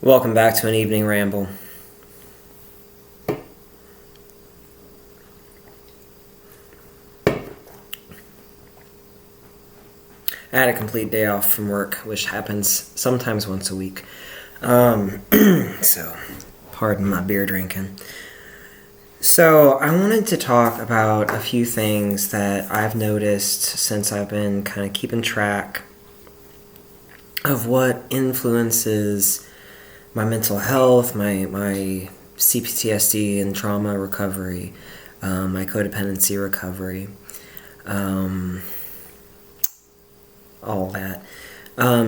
Welcome back to an evening ramble. I had a complete day off from work, which happens sometimes once a week. So, pardon my beer drinking. So, I wanted to talk about a few things that I've noticed since I've been kind of keeping track of what influences my mental health, my cptsd and trauma recovery, my codependency recovery, all that.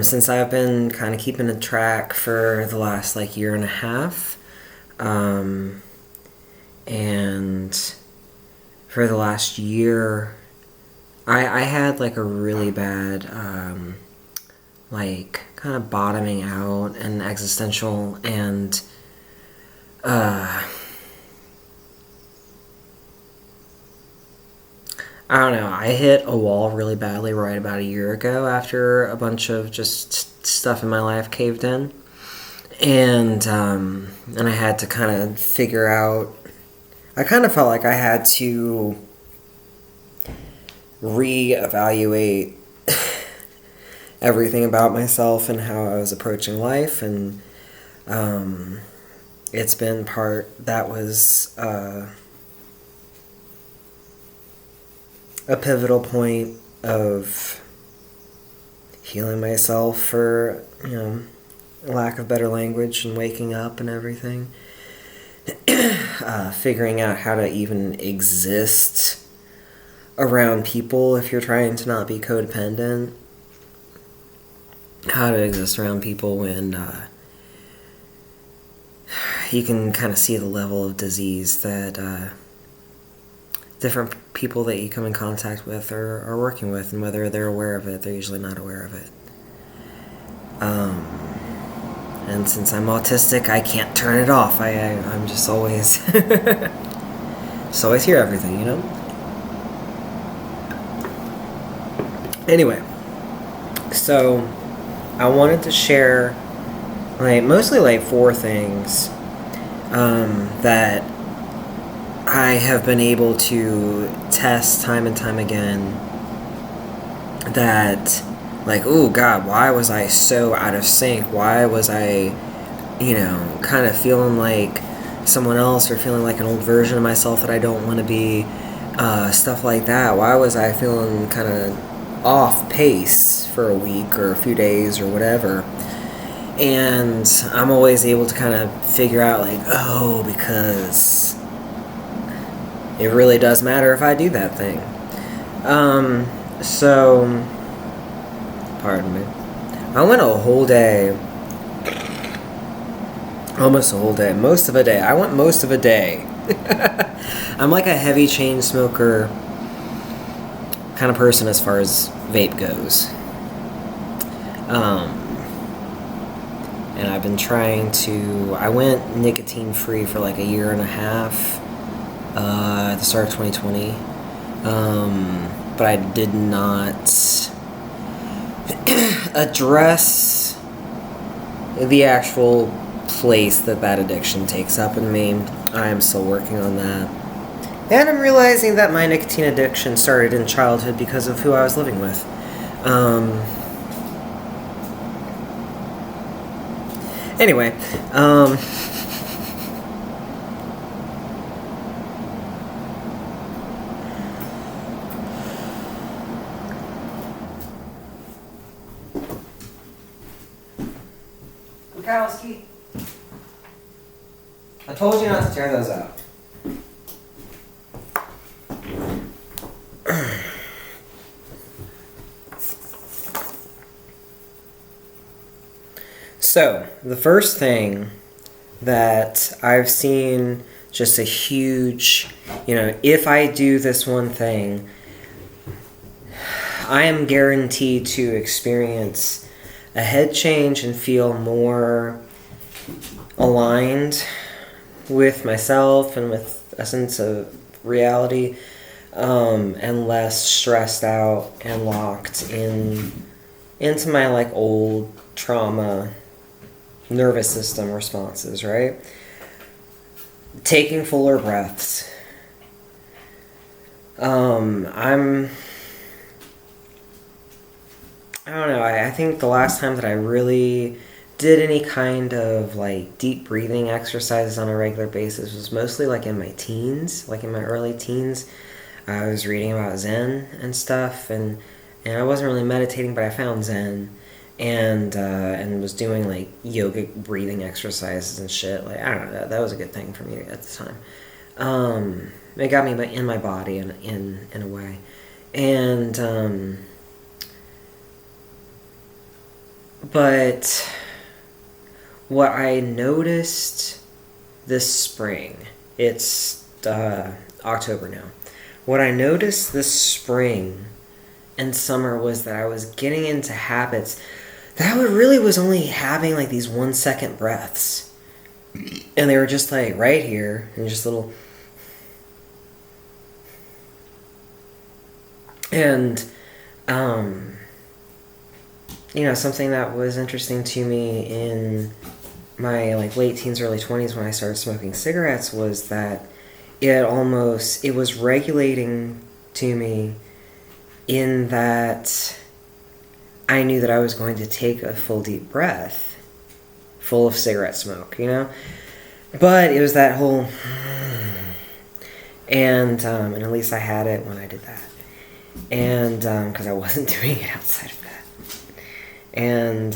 Since I've been kind of keeping a track for the last year and a half, and for the last year, I had a really bad kind of bottoming out and existential and I don't know, I hit a wall really badly right about a year ago after a bunch of just stuff in my life caved in, and I had to kind of figure out, I kind of felt like I had to reevaluate everything about myself and how I was approaching life, and it's been part that was a pivotal point of healing myself, for lack of better language, and waking up and everything. Figuring out how to even exist around people if you're trying to not be codependent. How to exist around people when you can kind of see the level of disease that different people that you come in contact with are working with, and whether they're aware of it, they're usually not aware of it. And since I'm autistic, I can't turn it off. I'm just always just always hear everything, Anyway, so I wanted to share mostly 4 things that I have been able to test time and time again, that oh God, why was I so out of sync? Why was I kind of feeling like someone else, or feeling like an old version of myself that I don't want to be, stuff like that. Why was I feeling kind of off pace for a week or a few days or whatever? And I'm always able to kind of figure out because it really does matter if I do that thing. So pardon me, I went a whole day, almost a whole day, most of a day. I went most of a day. I'm like a heavy chain smoker kind of person as far as vape goes. And I've been trying to, I went nicotine free for a year and a half at the start of 2020. But I did not address the actual place that addiction takes up in me. I am still working on that. And I'm realizing that my nicotine addiction started in childhood because of who I was living with. Anyway, Mikowski, I told you not to tear those out. So, the first thing that I've seen just a huge, if I do this one thing, I am guaranteed to experience a head change and feel more aligned with myself and with a sense of reality, and less stressed out and locked into my old trauma nervous system responses, right? Taking fuller breaths. I don't know, I think the last time that I really did any kind of like deep breathing exercises on a regular basis was mostly like in my teens, like in my early teens. I was reading about Zen and stuff, and I wasn't really meditating, but I found Zen, and was doing like yoga breathing exercises and shit. Like, I don't know, that was a good thing for me at the time. It got me in my body in a way, and but what I noticed this spring, it's October now. What I noticed this spring and summer was that I was getting into habits that I really was only having like these 1 second breaths. And they were just like right here, and just little. And, something that was interesting to me in my like late teens, early 20s when I started smoking cigarettes was that it was regulating to me in that I knew that I was going to take a full deep breath full of cigarette smoke, but it was that whole and at least I had it when I did that, and because I wasn't doing it outside of that, and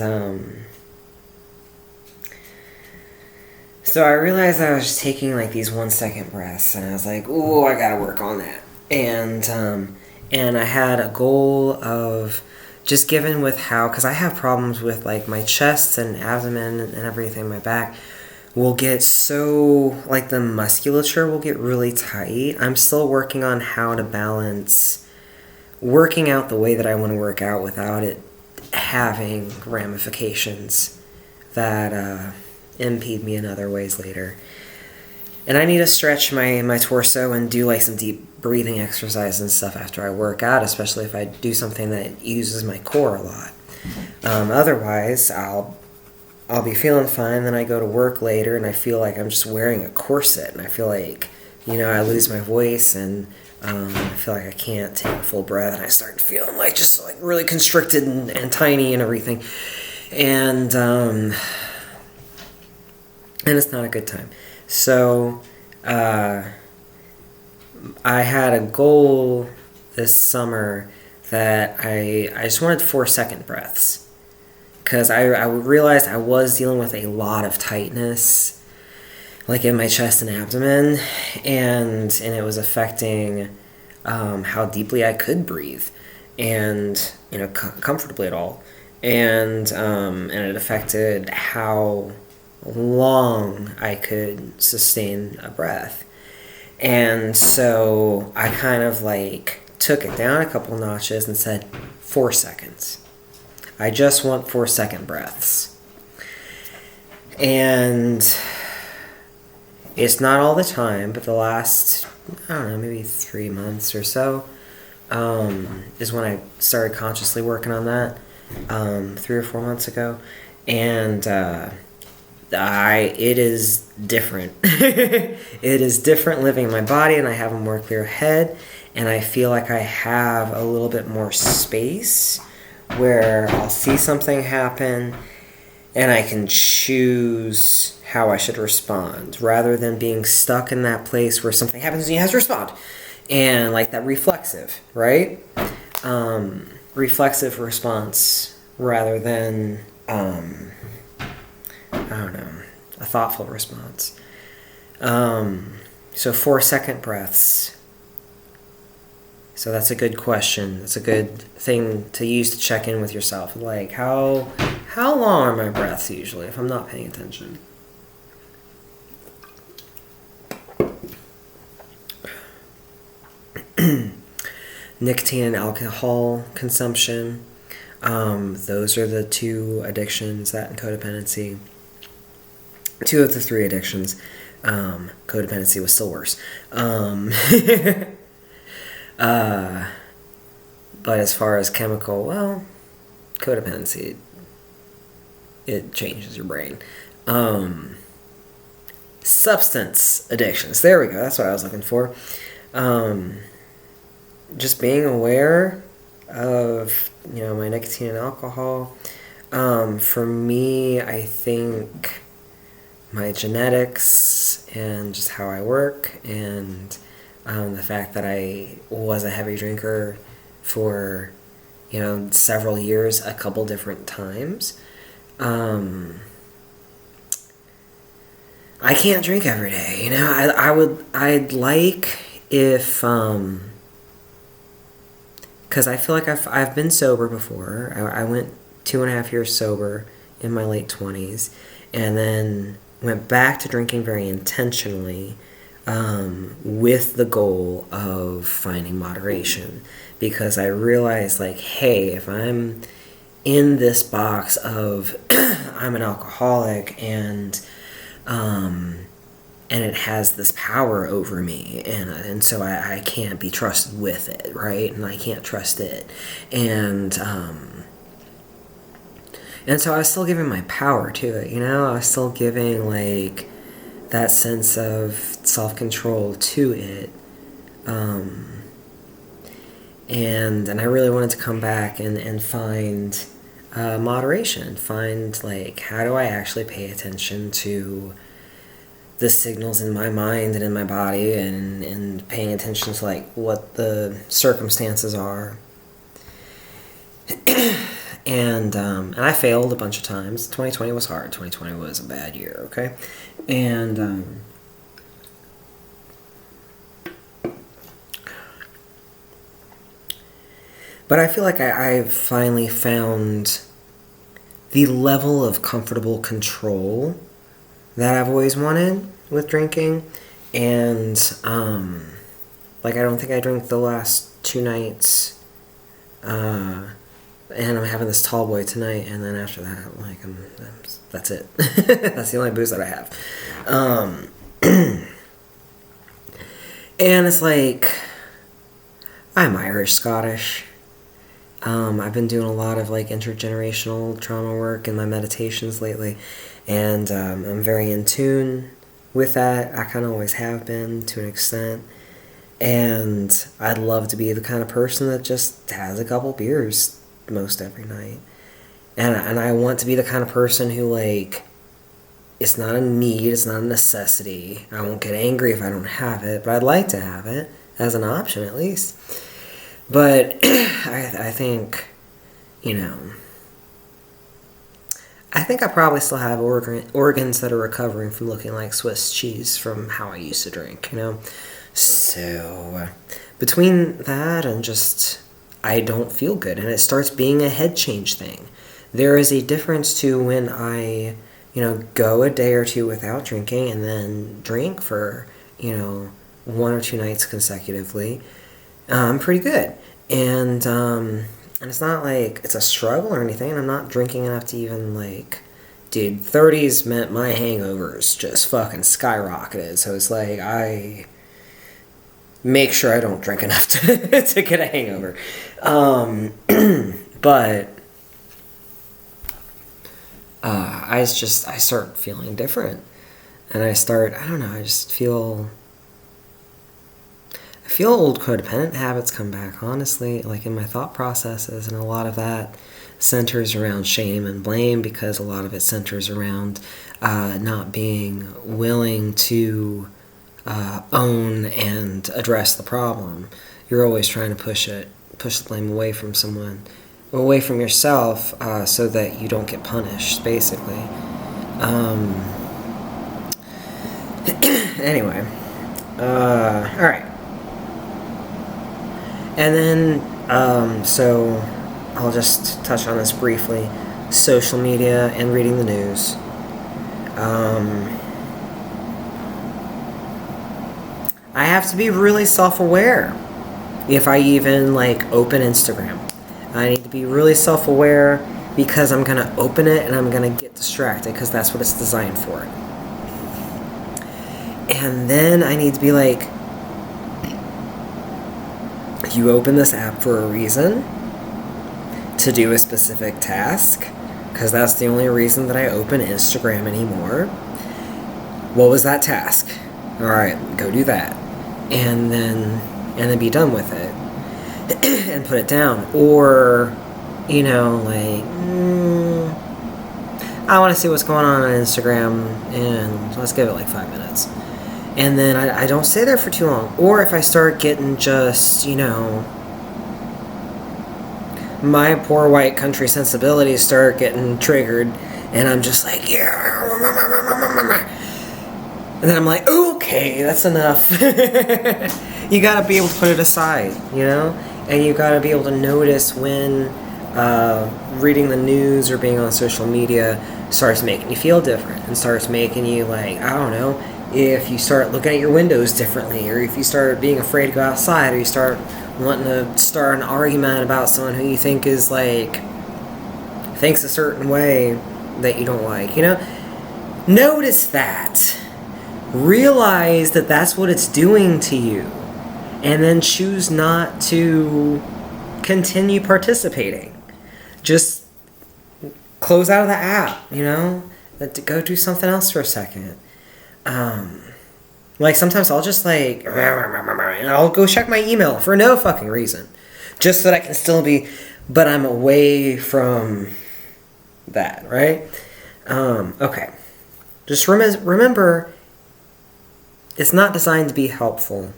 so I realized I was just taking like these 1 second breaths, and I was like, "Ooh, I gotta work on that." And I had a goal of just given with how, because I have problems with like my chest and abdomen and everything, my back will get so, like the musculature will get really tight. I'm still working on how to balance working out the way that I want to work out without it having ramifications that impede me in other ways later. And I need to stretch my torso and do like some deep breathing exercise and stuff after I work out, especially if I do something that uses my core a lot. Otherwise, I'll be feeling fine, then I go to work later and I feel like I'm just wearing a corset, and I feel like, I lose my voice, and I feel like I can't take a full breath, and I start feeling like just like really constricted and tiny and everything. And it's not a good time. So, I had a goal this summer that I just wanted 4 second breaths. Because I realized I was dealing with a lot of tightness, like in my chest and abdomen, and it was affecting how deeply I could breathe, and comfortably at all, and it affected how long I could sustain a breath. And so I kind of like took it down a couple notches and said 4 seconds. I just want 4 second breaths. And it's not all the time, but the last, I don't know, maybe 3 months or so is when I started consciously working on that, 3 or 4 months ago. And it is different. It is different living in my body, and I have a more clear head, and I feel like I have a little bit more space where I'll see something happen and I can choose how I should respond, rather than being stuck in that place where something happens and you have to respond. And like that reflexive, right? Reflexive response rather than I don't know, a thoughtful response. So 4 second breaths. So that's a good question. That's a good thing to use to check in with yourself. Like, how long are my breaths usually if I'm not paying attention? Nicotine and alcohol consumption. Those are the 2 addictions, that and codependency. 2 of the 3 addictions. Codependency was still worse. But as far as chemical, well, codependency it changes your brain. Substance addictions. There we go. That's what I was looking for. Just being aware of, my nicotine and alcohol. For me, I think my genetics and just how I work, and the fact that I was a heavy drinker for, several years, a couple different times. I can't drink every day, I'd like if, because I feel like I've been sober before. I went 2.5 years sober in my late 20s, and then went back to drinking very intentionally, with the goal of finding moderation, because I realized, like, hey, if I'm in this box of I'm an alcoholic and it has this power over me, and so I can't be trusted with it, right? And I can't trust it, and so I was still giving my power to it, I was still giving, like, that sense of self-control to it, and I really wanted to come back and find moderation, find, like, how do I actually pay attention to the signals in my mind and in my body, and paying attention to, like, what the circumstances are. And I failed a bunch of times. 2020 was hard. 2020 was a bad year, okay? And but I feel like I've finally found the level of comfortable control that I've always wanted with drinking. And like, I don't think I drank the last 2 nighs, and I'm having this tall boy tonight, and then after that, like, that's it. That's the only booze that I have. And it's like, I'm Irish Scottish. I've been doing a lot of, like, intergenerational trauma work in my meditations lately, and I'm very in tune with that. I kind of always have been, to an extent. And I'd love to be the kind of person that just has a couple beers most every night. And I want to be the kind of person who, like, it's not a need, it's not a necessity. I won't get angry if I don't have it, but I'd like to have it as an option, at least. But I think, I think I probably still have organs that are recovering from looking like Swiss cheese from how I used to drink, So, between that and just, I don't feel good, and it starts being a head change thing. There is a difference to when I, go a day or two without drinking and then drink for, 1 or 2 nights consecutively. I'm pretty good. And it's not like it's a struggle or anything. I'm not drinking enough to even, like, dude, 30s meant my hangovers just fucking skyrocketed. So it's like, I make sure I don't drink enough to get a hangover. But I start feeling different. And I just feel old codependent habits come back, honestly, like, in my thought processes, and a lot of that centers around shame and blame, because a lot of it centers around not being willing to own and address the problem. You're always trying to push the blame away from someone, away from yourself, so that you don't get punished, basically. Anyway, alright. And then, so I'll just touch on this briefly. Social media and reading the news. I have to be really self-aware if I even, like, open Instagram. I need to be really self-aware, because I'm going to open it and I'm going to get distracted, because that's what it's designed for. And then I need to be like, you open this app for a reason, to do a specific task, because that's the only reason that I open Instagram anymore. What was that task? All right, go do that, and then be done with it and put it down. Or, you know, like, I want to see what's going on Instagram, and let's give it like 5 minutes. And then I don't stay there for too long. Or if I start getting just, you know, my poor white country sensibilities start getting triggered, and I'm just like, yeah. And then I'm like, okay, that's enough. You gotta be able to put it aside, you know? And you gotta be able to notice when reading the news or being on social media starts making you feel different, and starts making you, like, I don't know, if you start looking at your windows differently, or if you start being afraid to go outside, or you start wanting to start an argument about someone who you think is, like, thinks a certain way that you don't like, you know? Notice that. Realize that that's what it's doing to you, and then choose not to continue participating. Just close out of the app, you know? Go do something else for a second. Like, sometimes I'll just, like, and I'll go check my email for no fucking reason, just so that I can still be, but I'm away from that, right? Okay. Just remember, it's not designed to be helpful.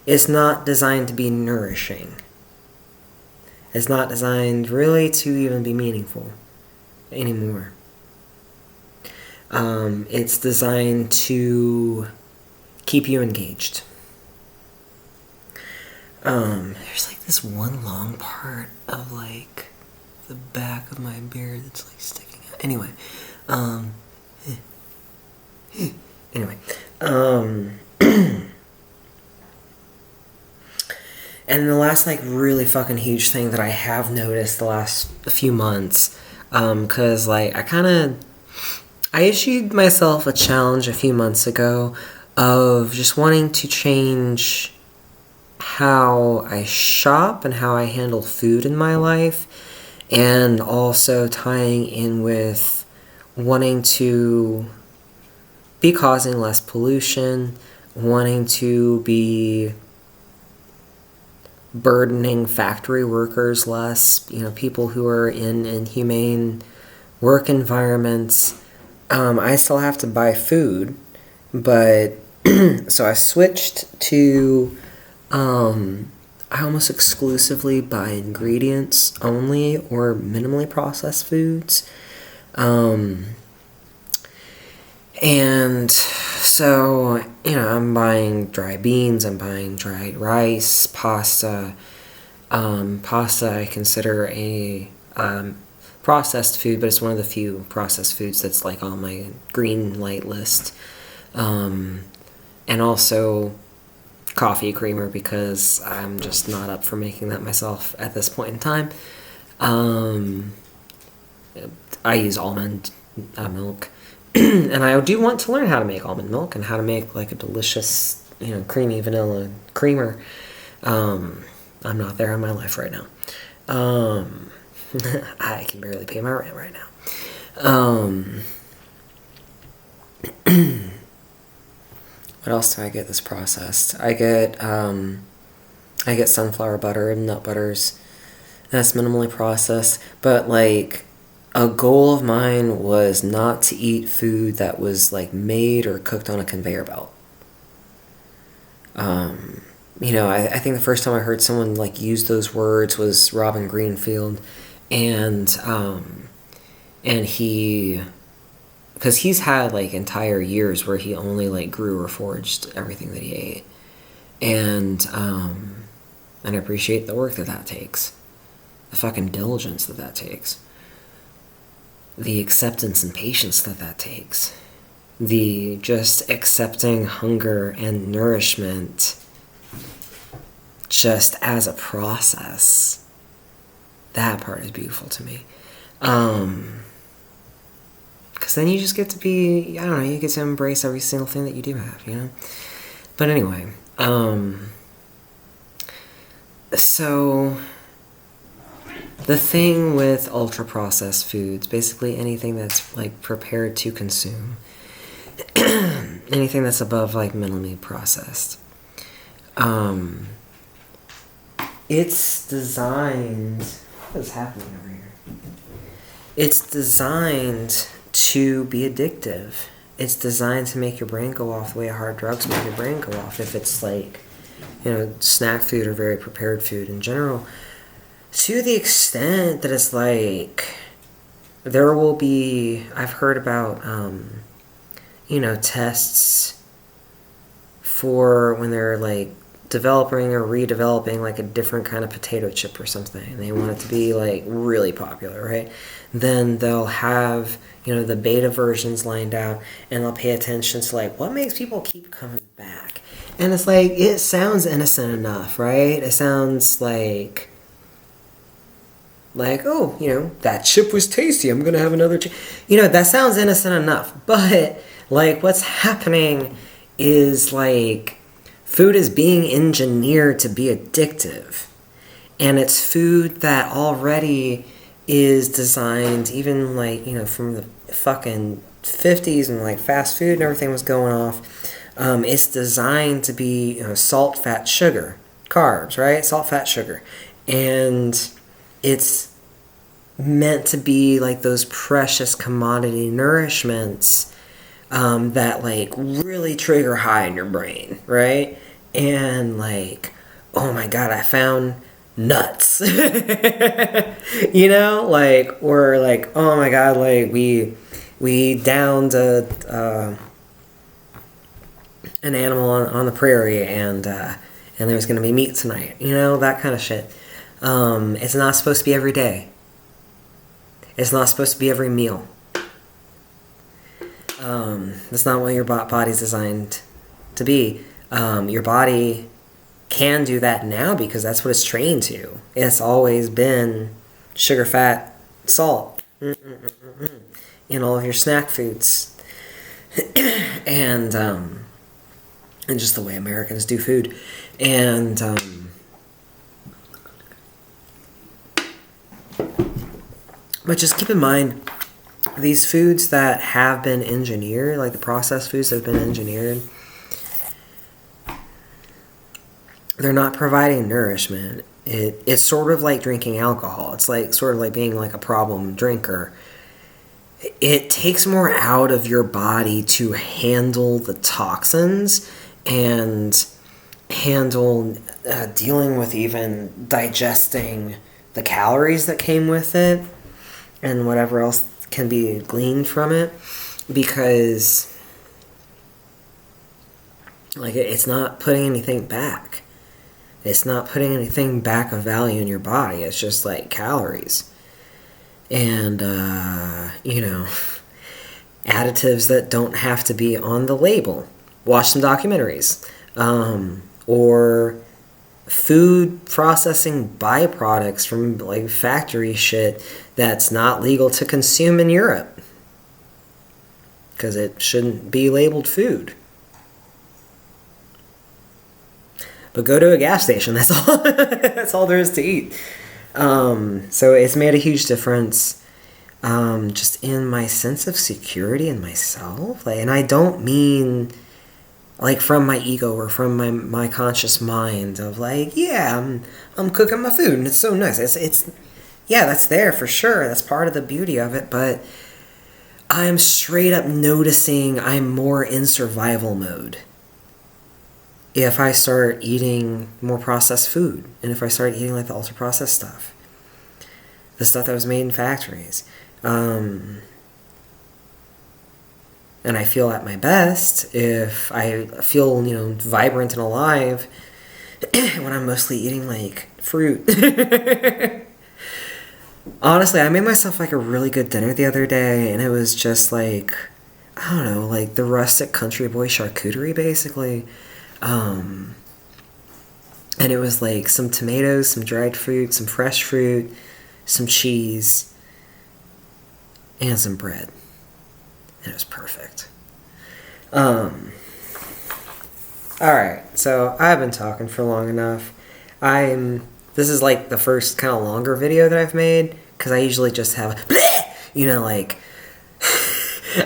It's not designed to be nourishing. It's not designed really to even be meaningful anymore. It's designed to keep you engaged. There's like this one long part of like the back of my beard that's like sticking out. Anyway, and the last, like, really fucking huge thing that I have noticed the last few months, because, like, I issued myself a challenge a few months ago of just wanting to change how I shop and how I handle food in my life, and also tying in with wanting to be causing less pollution, wanting to be burdening factory workers less, you know, people who are in inhumane work environments. I still have to buy food, but so I switched to I almost exclusively buy ingredients only or minimally processed foods. And so, you know, I'm buying dry beans, I'm buying dried rice, pasta. Pasta I consider a processed food, but it's one of the few processed foods that's like on my green light list. And also coffee creamer, because I'm just not up for making that myself at this point in time. I use almond milk. And I do want to learn how to make almond milk and how to make like a delicious, you know, creamy vanilla creamer. I'm not there in my life right now. I can barely pay my rent right now. What else do I get that's processed? I get sunflower butter and nut butters. That's minimally processed, but like a goal of mine was not to eat food that was like made or cooked on a conveyor belt. You know, I think the first time I heard someone like use those words was Robin Greenfield, and he, because he's had like entire years where he only like grew or foraged everything that he ate, and I appreciate the work that takes, the fucking diligence that takes, the acceptance and patience that takes, the just accepting hunger and nourishment just as a process. That part is beautiful to me. Because then you just get to be, I don't know, you get to embrace every single thing that you do have, you know? But anyway, so the thing with ultra processed foods, basically anything that's like prepared to consume, anything that's above like minimally processed, it's designed. What is happening over here? It's designed to be addictive. It's designed to make your brain go off the way hard drugs make your brain go off. If it's like, snack food or very prepared food in general, to the extent that it's like, there will be, I've heard about, tests for when they're like developing or redeveloping like a different kind of potato chip or something, and they want it to be like really popular, right? Then they'll have, the beta versions lined out, and they'll pay attention to like what makes people keep coming back. And it's like, it sounds innocent enough, right? It sounds like, oh, that chip was tasty, I'm gonna have another chip. That sounds innocent enough. But like, what's happening is like, food is being engineered to be addictive, and it's food that already is designed, even like, from the fucking 50s, and like fast food and everything was going off. It's designed to be, salt, fat, sugar, carbs, right? Salt, fat, sugar. And it's meant to be like those precious commodity nourishments that like really trigger high in your brain, right? And like, oh my god, I found nuts. Or like, oh my god, like we downed an animal on the prairie, and there's gonna be meat tonight, that kind of shit. It's not supposed to be every day. It's not supposed to be every meal. That's not what your body's designed to be. Your body can do that now because that's what it's trained to. It's always been sugar, fat, salt in all of your snack foods. and just the way Americans do food. And but just keep in mind, these foods that have been engineered, like the processed foods that have been engineered, they're not providing nourishment. It's sort of like drinking alcohol. It's like sort of like being like a problem drinker. It takes more out of your body to handle the toxins and handle dealing with even digesting the calories that came with it and whatever else can be gleaned from it, because like it's not putting anything back. It's not putting anything back of value in your body. It's just like calories and additives that don't have to be on the label. Watch some documentaries. Or food processing byproducts from like factory shit that's not legal to consume in Europe because it shouldn't be labeled food. But go to a gas station. That's all. That's all there is to eat. So it's made a huge difference, just in my sense of security in myself. Like, and I don't mean like from my ego or from my conscious mind of like, yeah, I'm cooking my food and it's so nice. It's yeah, that's there for sure. That's part of the beauty of it. But I'm straight up noticing I'm more in survival mode if I start eating more processed food, and if I start eating like the ultra processed stuff, the stuff that was made in factories. And I feel at my best if I feel, vibrant and alive when I'm mostly eating like fruit. Honestly, I made myself like a really good dinner the other day, and it was just like, I don't know, like the rustic country boy charcuterie basically. And it was like some tomatoes, some dried fruit, some fresh fruit, some cheese, and some bread. And it was perfect. Alright, so I've been talking for long enough. I'm This is like the first kind of longer video that I've made, because I usually just have, you know, like,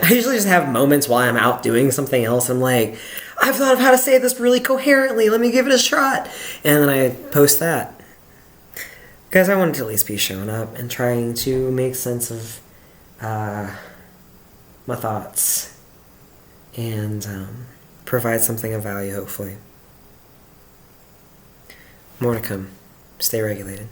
I usually just have moments while I'm out doing something else. I'm like, I've thought of how to say this really coherently. Let me give it a shot. And then I post that. Because I wanted to at least be showing up and trying to make sense of my thoughts and provide something of value, hopefully. More to come. Stay regulated.